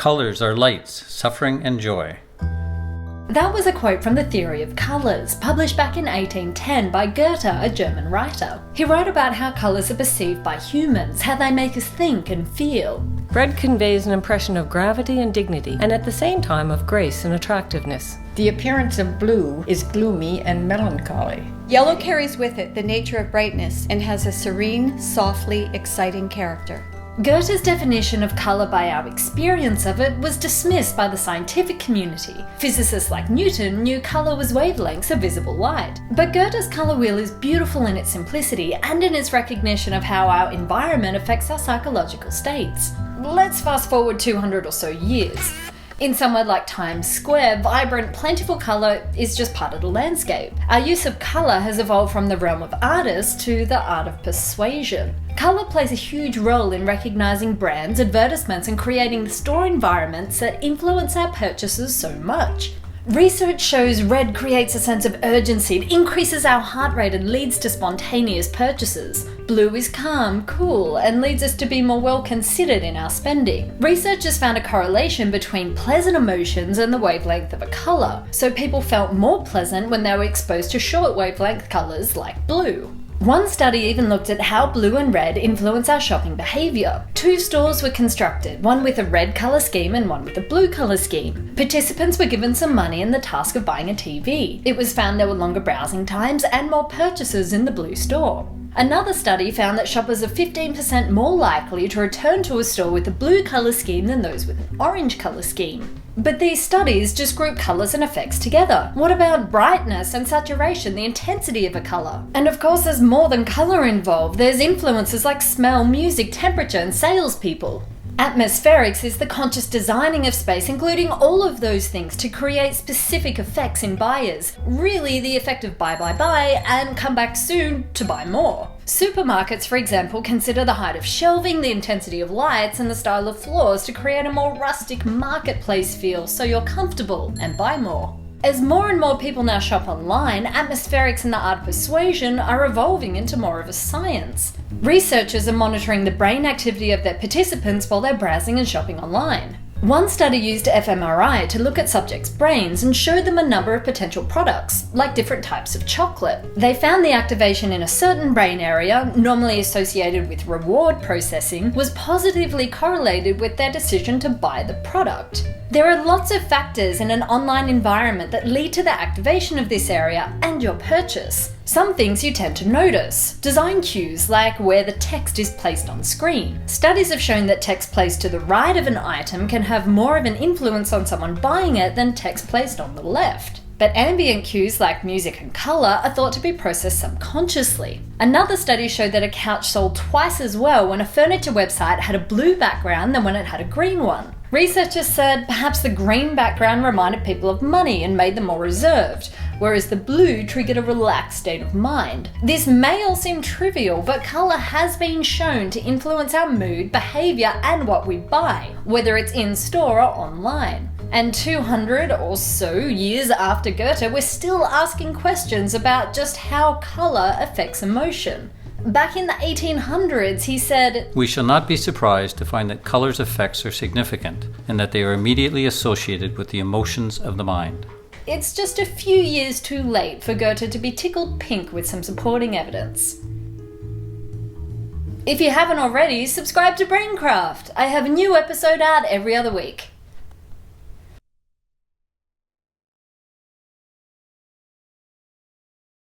Colors are lights, suffering and joy. That was a quote from The Theory of Colours, published back in 1810 by Goethe, a German writer. He wrote about how colours are perceived by humans, how they make us think and feel. Red conveys an impression of gravity and dignity, and at the same time of grace and attractiveness. The appearance of blue is gloomy and melancholy. Yellow carries with it the nature of brightness and has a serene, softly exciting character. Goethe's definition of colour by our experience of it was dismissed by the scientific community. Physicists like Newton knew colour was wavelengths of visible light. But Goethe's colour wheel is beautiful in its simplicity and in its recognition of how our environment affects our psychological states. Let's fast forward 200 or so years. In somewhere like Times Square, vibrant, plentiful colour is just part of the landscape. Our use of colour has evolved from the realm of artists to the art of persuasion. Colour plays a huge role in recognising brands, advertisements, and creating the store environments that influence our purchases so much. Research shows red creates a sense of urgency, it increases our heart rate and leads to spontaneous purchases. Blue is calm, cool, and leads us to be more well considered in our spending. Researchers found a correlation between pleasant emotions and the wavelength of a colour, so people felt more pleasant when they were exposed to short wavelength colours like blue. One study even looked at how blue and red influence our shopping behaviour. 2 stores were constructed, one with a red colour scheme and one with a blue colour scheme. Participants were given some money and the task of buying a TV. It was found there were longer browsing times and more purchases in the blue store. Another study found that shoppers are 15% more likely to return to a store with a blue colour scheme than those with an orange colour scheme. But these studies just group colours and effects together. What about brightness and saturation, the intensity of a colour? And of course there's more than colour involved. There's influences like smell, music, temperature, and salespeople. Atmospherics is the conscious designing of space, including all of those things to create specific effects in buyers. Really the effect of buy, buy, buy, and come back soon to buy more. Supermarkets, for example, consider the height of shelving, the intensity of lights, and the style of floors to create a more rustic marketplace feel so you're comfortable and buy more. As more and more people now shop online, atmospherics and the art of persuasion are evolving into more of a science. Researchers are monitoring the brain activity of their participants while they're browsing and shopping online. One study used fMRI to look at subjects' brains and showed them a number of potential products, like different types of chocolate. They found the activation in a certain brain area, normally associated with reward processing, was positively correlated with their decision to buy the product. There are lots of factors in an online environment that lead to the activation of this area and your purchase. Some things you tend to notice. Design cues, like where the text is placed on screen. Studies have shown that text placed to the right of an item can have more of an influence on someone buying it than text placed on the left. But ambient cues like music and colour are thought to be processed subconsciously. Another study showed that a couch sold twice as well when a furniture website had a blue background than when it had a green one. Researchers said perhaps the green background reminded people of money and made them more reserved, whereas the blue triggered a relaxed state of mind. This may all seem trivial, but colour has been shown to influence our mood, behaviour, and what we buy, whether it's in store or online. And 200 or so years after Goethe, we're still asking questions about just how colour affects emotion. Back in the 1800s, he said, "We shall not be surprised to find that color's effects are significant and that they are immediately associated with the emotions of the mind." It's just a few years too late for Goethe to be tickled pink with some supporting evidence. If you haven't already, subscribe to BrainCraft. I have a new episode out every other week.